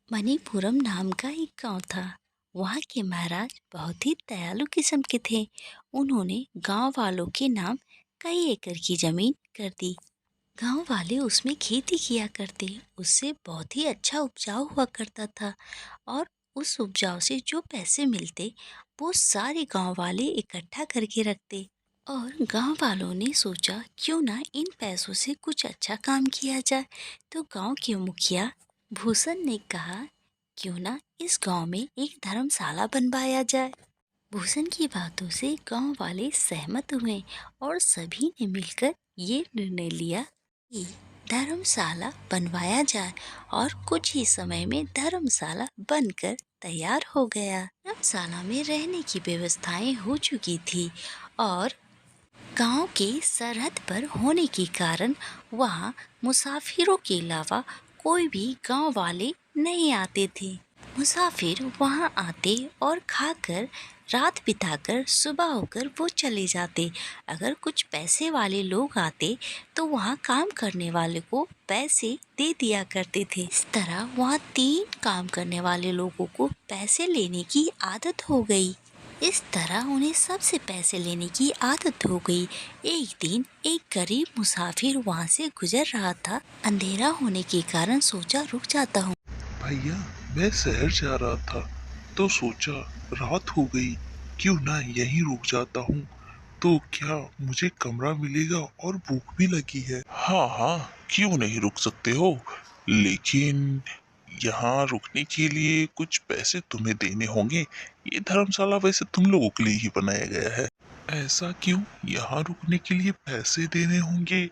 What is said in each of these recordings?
मणिपुरम नाम का एक गांव था। वहाँ के महाराज बहुत ही दयालु किस्म के थे। उन्होंने गांव वालों के नाम कई एकड़ की जमीन कर दी। गांव वाले उसमें खेती किया करते, उससे बहुत ही अच्छा उपजाऊ हुआ करता था। और उस उपजाऊ से जो पैसे मिलते वो सारे गांव वाले इकट्ठा करके रखते। और गांव वालों ने सोचा क्यों ना इन पैसों से कुछ अच्छा काम किया जाए। तो गांव के मुखिया भूषण ने कहा क्यों ना इस गांव में एक धर्मशाला बनवाया जाए। भूषण की बातों से गांव वाले सहमत हुए और सभी ने मिलकर ये निर्णय लिया कि धर्मशाला बनवाया जाए। और कुछ ही समय में धर्मशाला बनकर तैयार हो गया। धर्मशाला में रहने की व्यवस्थाएं हो चुकी थी और गांव के सरहद पर होने के कारण वहां मुसाफिरों के अलावा कोई भी गांव वाले नहीं आते थे। मुसाफिर वहां आते और खाकर रात बिताकर सुबह होकर वो चले जाते। अगर कुछ पैसे वाले लोग आते तो वहां काम करने वाले को पैसे दे दिया करते थे। इस तरह वहां 3 काम करने वाले लोगों को पैसे लेने की आदत हो गई। इस तरह उन्हें सबसे पैसे लेने की आदत हो गई। एक दिन एक गरीब मुसाफिर वहाँ से गुजर रहा था। अंधेरा होने के कारण सोचा रुक जाता हूँ। भैया, मैं शहर जा रहा था तो सोचा रात हो गई, क्यों ना यहीं रुक जाता हूँ। तो क्या मुझे कमरा मिलेगा? और भूख भी लगी है। हाँ हाँ, क्यों नहीं रुक सकते हो, लेकिन यहाँ रुकने के लिए कुछ पैसे तुम्हें देने होंगे। ये धर्मशाला वैसे तुम लोगों के लिए ही बनाया गया है। ऐसा क्यों? यहाँ रुकने के लिए पैसे देने होंगे?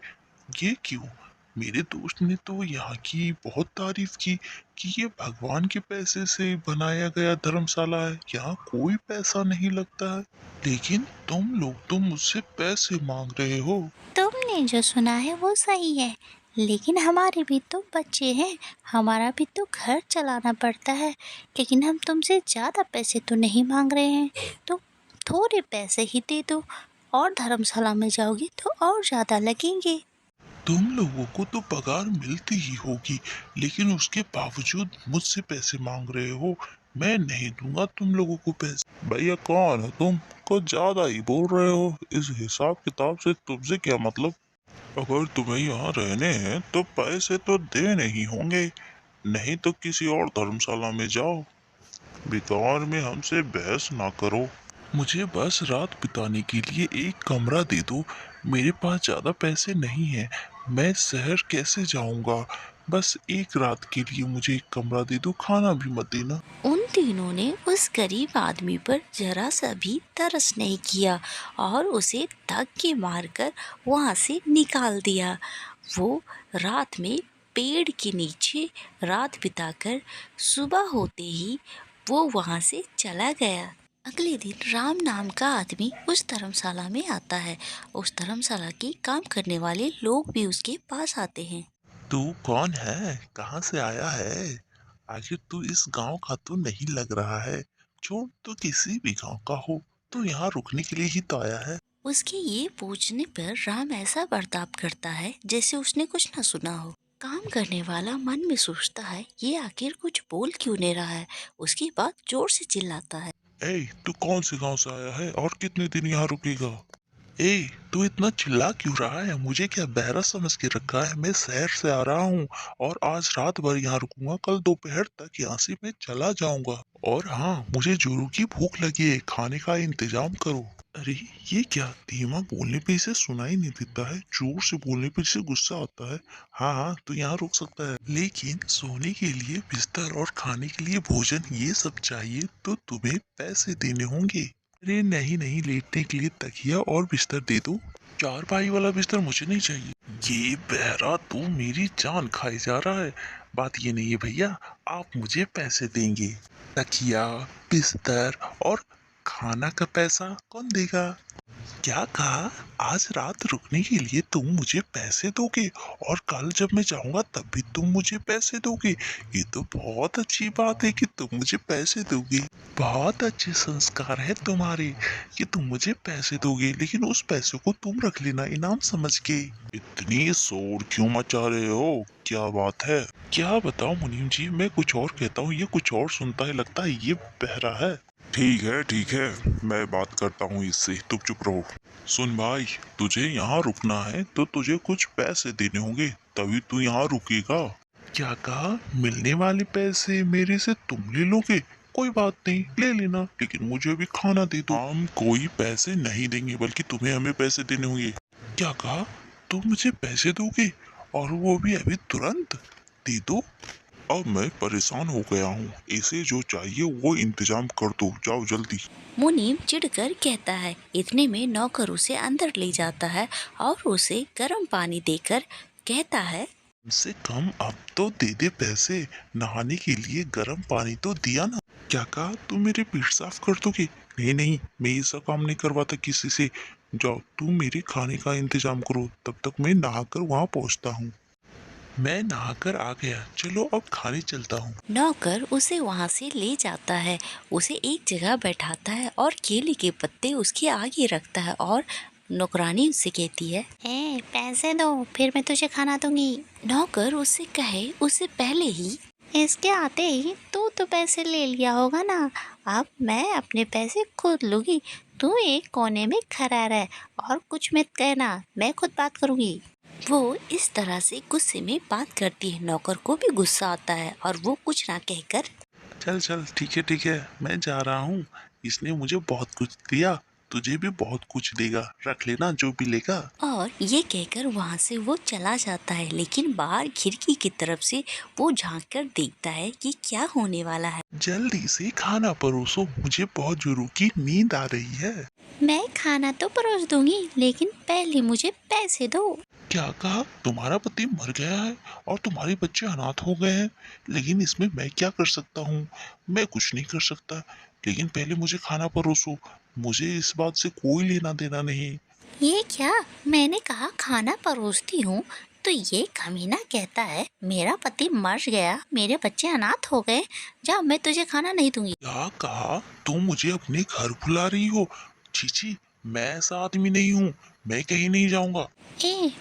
ये क्यों? मेरे दोस्त ने तो यहाँ की बहुत तारीफ की कि ये भगवान के पैसे से बनाया गया धर्मशाला है, यहाँ कोई पैसा नहीं लगता है। लेकिन तुम लोग तो मुझसे पैसे मांग रहे हो। तुमने जो सुना है वो सही है, लेकिन हमारे भी तो बच्चे हैं, हमारा भी तो घर चलाना पड़ता है। लेकिन हम तुमसे ज़्यादा पैसे तो नहीं मांग रहे हैं, तो थोड़े पैसे ही दे दो। और धर्मशाला में जाओगी तो और ज़्यादा लगेंगे। तुम लोगों को तो पगार मिलती ही होगी, लेकिन उसके बावजूद मुझसे पैसे मांग रहे हो। मैं नहीं दूंगा तुम लोगों को पैसे। भैया, कौन हो तुम? कुछ ज्यादा ही बोल रहे हो। इस हिसाब किताब से तुमसे क्या मतलब? अगर तुम्हें यहाँ रहने हैं तो पैसे तो देने ही होंगे, नहीं तो किसी और धर्मशाला में जाओ। बेकार में हमसे बहस ना करो। मुझे बस रात बिताने के लिए एक कमरा दे दो। मेरे पास ज्यादा पैसे नहीं हैं। मैं शहर कैसे जाऊंगा? बस एक रात के लिए मुझे एक कमरा दे दो, खाना भी मत देना। उन तीनों ने उस गरीब आदमी पर जरा सा भी तरस नहीं किया और उसे धक के मारकर वहां से निकाल दिया। वो रात में पेड़ के नीचे रात बिताकर सुबह होते ही वो वहां से चला गया। अगले दिन राम नाम का आदमी उस धर्मशाला में आता है। उस धर्मशाला के काम करने वाले लोग भी उसके पास आते हैं। तू कौन है? कहाँ से आया है? आखिर तू इस गांव का तो नहीं लग रहा है। छोड़, तू किसी भी गांव का हो, तू यहाँ रुकने के लिए ही तो आया है। उसके ये पूछने पर राम ऐसा बर्ताव करता है जैसे उसने कुछ न सुना हो। काम करने वाला मन में सोचता है ये आखिर कुछ बोल क्यों नहीं रहा है। उसके बाद जोर से चिल्लाता है। ए, तू कौन से गांव से आया है और कितने दिन यहाँ रुकेगा? ए, तू इतना चिल्ला क्यों रहा है? मुझे क्या बहरा समझ के रखा है? मैं शहर से आ रहा हूँ और आज रात भर यहाँ रुकूंगा, कल दोपहर तक यहाँ से मैं चला जाऊंगा। और हाँ, मुझे जोरों की भूख लगी है, खाने का इंतजाम करो। अरे, ये क्या? धीमा बोलने पे इसे सुनाई नहीं देता है, जोर से बोलने पे इसे गुस्सा आता है। हाँ हाँ, तो यहाँ रुक सकता है, लेकिन सोने के लिए बिस्तर और खाने के लिए भोजन ये सब चाहिए तो तुम्हें पैसे देने होंगे। अरे नहीं नहीं, लेटने के लिए तकिया और बिस्तर दे दो। चारपाई वाला बिस्तर मुझे नहीं चाहिए। ये बहरा तू मेरी जान खाए जा रहा है। बात ये नहीं है भैया, आप मुझे पैसे देंगे। तकिया, बिस्तर और खाना का पैसा कौन देगा? क्या कहा? आज रात रुकने के लिए तुम मुझे पैसे दोगे और कल जब मैं जाऊंगा तब भी तुम मुझे पैसे दोगे? ये तो बहुत अच्छी बात है कि तुम मुझे पैसे दोगे। बहुत अच्छे संस्कार है तुम्हारे कि तुम मुझे पैसे दोगे, लेकिन उस पैसे को तुम रख लेना इनाम समझ के। इतनी शोर क्यों मचा रहे हो? क्या बात है? क्या बताओ मुनीम जी, मैं कुछ और कहता हूँ, ये कुछ और सुनता है, लगता है ये बहरा है। ठीक है, मैं बात करता हूँ इससे, तुम चुप रहो। सुन भाई, तुझे यहाँ रुकना है तो तुझे कुछ पैसे देने होंगे, तभी तू यहाँ रुकेगा। क्या कहा? मिलने वाले पैसे मेरे से तुम ले लोगे? कोई बात नहीं, ले लेना, लेकिन मुझे भी खाना दे दो। हम कोई पैसे नहीं देंगे, बल्कि तुम्हें हमें पैसे देने होंगे। क्या कहा? तुम मुझे पैसे दोगे और वो भी अभी तुरंत? दे दो। अब मैं परेशान हो गया हूँ, इसे जो चाहिए वो इंतजाम कर दो, जाओ जल्दी। मुनीम चिढ़कर कहता है। इतने में नौकर उसे अंदर ले जाता है और उसे गर्म पानी देकर कहता है, कम से कम अब तो दे दे पैसे, नहाने के लिए गर्म पानी तो दिया ना। क्या कहा? तुम मेरे पीठ साफ कर दोगे? नहीं नहीं, मैं ये सब काम नहीं करवाता किसी से। जाओ तुम मेरे खाने का इंतजाम करो, तब तक मैं नहाकर वहाँ पहुँचता हूँ। मैं नहाकर आ गया, चलो अब खाने चलता हूँ। नौकर उसे वहाँ से ले जाता है, उसे एक जगह बैठाता है और केले के पत्ते उसके आगे रखता है और नौकरानी उससे कहती है, पैसे दो, फिर मैं तुझे खाना दूंगी। नौकर उससे कहे उससे पहले ही, इसके आते ही तू तो पैसे ले लिया होगा ना, अब मैं अपने पैसे खुद लूंगी, तू एक कोने में खड़ा रह और कुछ मत कहना, मैं खुद बात करूंगी। वो इस तरह से गुस्से में बात करती है। नौकर को भी गुस्सा आता है और वो कुछ ना कहकर, चल चल, ठीक है, मैं जा रहा हूँ। इसने मुझे बहुत कुछ दिया, तुझे भी बहुत कुछ देगा, रख लेना जो भी लेगा। और ये कहकर वहाँ से वो चला जाता है। लेकिन बाहर खिड़की की तरफ से वो झांक कर देखता है कि क्या होने वाला है। जल्दी से खाना परोसो, मुझे बहुत जोरों की नींद आ रही है। मैं खाना तो परोस दूंगी, लेकिन पहले मुझे पैसे दो। क्या कहा? तुम्हारा पति मर गया है और तुम्हारे बच्चे अनाथ हो गए हैं, लेकिन इसमें मैं क्या कर सकता हूँ? मैं कुछ नहीं कर सकता, लेकिन पहले मुझे खाना परोसो। मुझे इस बात से कोई लेना देना नहीं। ये क्या? मैंने कहा खाना परोसती हूँ तो ये कमीना कहता है मेरा पति मर गया, मेरे बच्चे अनाथ हो गए, जा, मैं तुझे खाना नहीं दूंगी। क्या कहा? तुम मुझे अपने घर बुला रही हो? छी, मैं ऐसा आदमी नहीं हूँ, मैं कहीं नहीं जाऊंगा।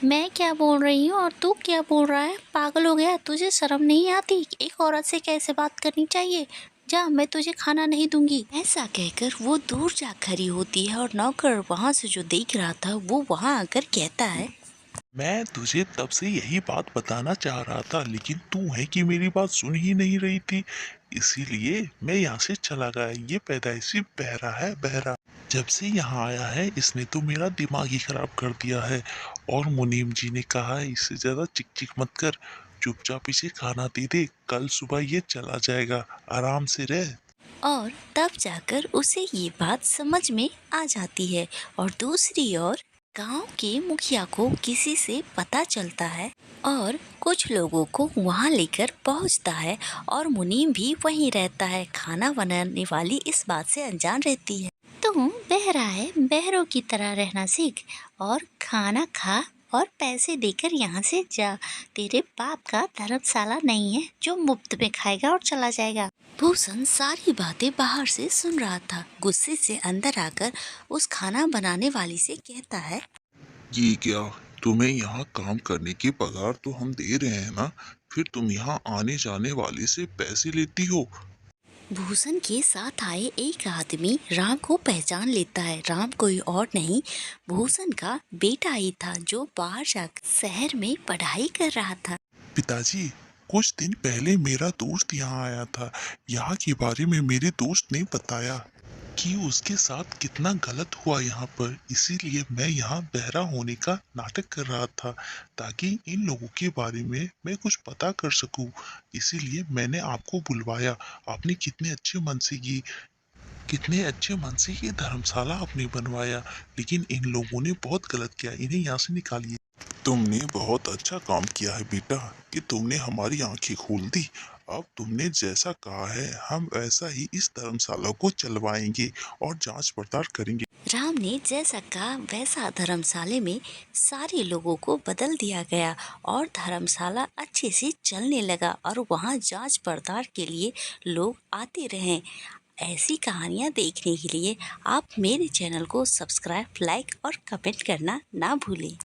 मैं क्या बोल रही हूँ और तू क्या बोल रहा है? पागल हो गया? तुझे शर्म नहीं आती? एक औरत से कैसे बात करनी चाहिए? जा, मैं तुझे खाना नहीं दूंगी। ऐसा कहकर वो दूर जा खड़ी होती है और नौकर वहाँ से जो देख रहा था वो वहाँ आकर कहता है, मैं तुझे तब से यही बात बताना चाह रहा था, लेकिन तू है कि मेरी बात सुन ही नहीं रही थी, इसीलिए मैं यहाँ से चला गया। ये पैदाइशी बहरा है, बहरा। जब से यहाँ आया है इसने तो मेरा दिमाग ही खराब कर दिया है। और मुनीम जी ने कहा है इससे ज्यादा चिक चिक मत कर, चुपचाप इसे खाना दे दे, कल सुबह ये चला जाएगा, आराम से रह। और तब जाकर उसे ये बात समझ में आ जाती है। और दूसरी ओर गांव के मुखिया को किसी से पता चलता है और कुछ लोगों को वहां लेकर पहुंचता है और मुनीम भी वहीं रहता है। खाना बनाने वाली इस बात से अनजान रहती है। तुम बहरा है, बहरों की तरह रहना सीख और खाना खा और पैसे देकर यहाँ से जा। तेरे बाप का धर्मशाला नहीं है जो मुफ्त में खाएगा और चला जाएगा। भूषण सारी बातें बाहर से सुन रहा था। गुस्से से अंदर आकर उस खाना बनाने वाली से कहता है, ये क्या? तुम्हें यहाँ काम करने की पगार तो हम दे रहे हैं ना, फिर तुम यहाँ आने जाने वाले से पैसे लेती हो? भूषण के साथ आए एक आदमी राम को पहचान लेता है। राम कोई और नहीं, भूषण का बेटा ही था जो बाहर जाकर शहर में पढ़ाई कर रहा था। पिताजी, कुछ दिन पहले मेरा दोस्त यहाँ आया था। यहाँ के बारे में मेरे दोस्त ने बताया कि उसके साथ कितना गलत हुआ यहाँ पर, इसीलिए मैं यहाँ बहरा होने का नाटक कर रहा था, ताकि इन लोगों के बारे में मैं कुछ पता कर सकूं। इसीलिए मैंने आपको बुलवाया। आपने कितने अच्छे मन से ये धर्मशाला आपने बनवाया, लेकिन इन लोगों ने बहुत गलत किया, इन्हें यहाँ से निकालिए। तुमने बहुत अच्छा काम किया है बेटा, कि तुमने हमारी आंखें खोल दी। अब तुमने जैसा कहा है हम ऐसा ही इस धर्मशाला को चलवाएंगे और जांच पड़ताल करेंगे। राम ने जैसा कहा वैसा धर्मशाला में सारे लोगों को बदल दिया गया और धर्मशाला अच्छे से चलने लगा और वहाँ जांच पड़ताल के लिए लोग आते रहे। ऐसी कहानियाँ देखने के लिए आप मेरे चैनल को सब्सक्राइब, लाइक और कमेंट करना ना भूलें।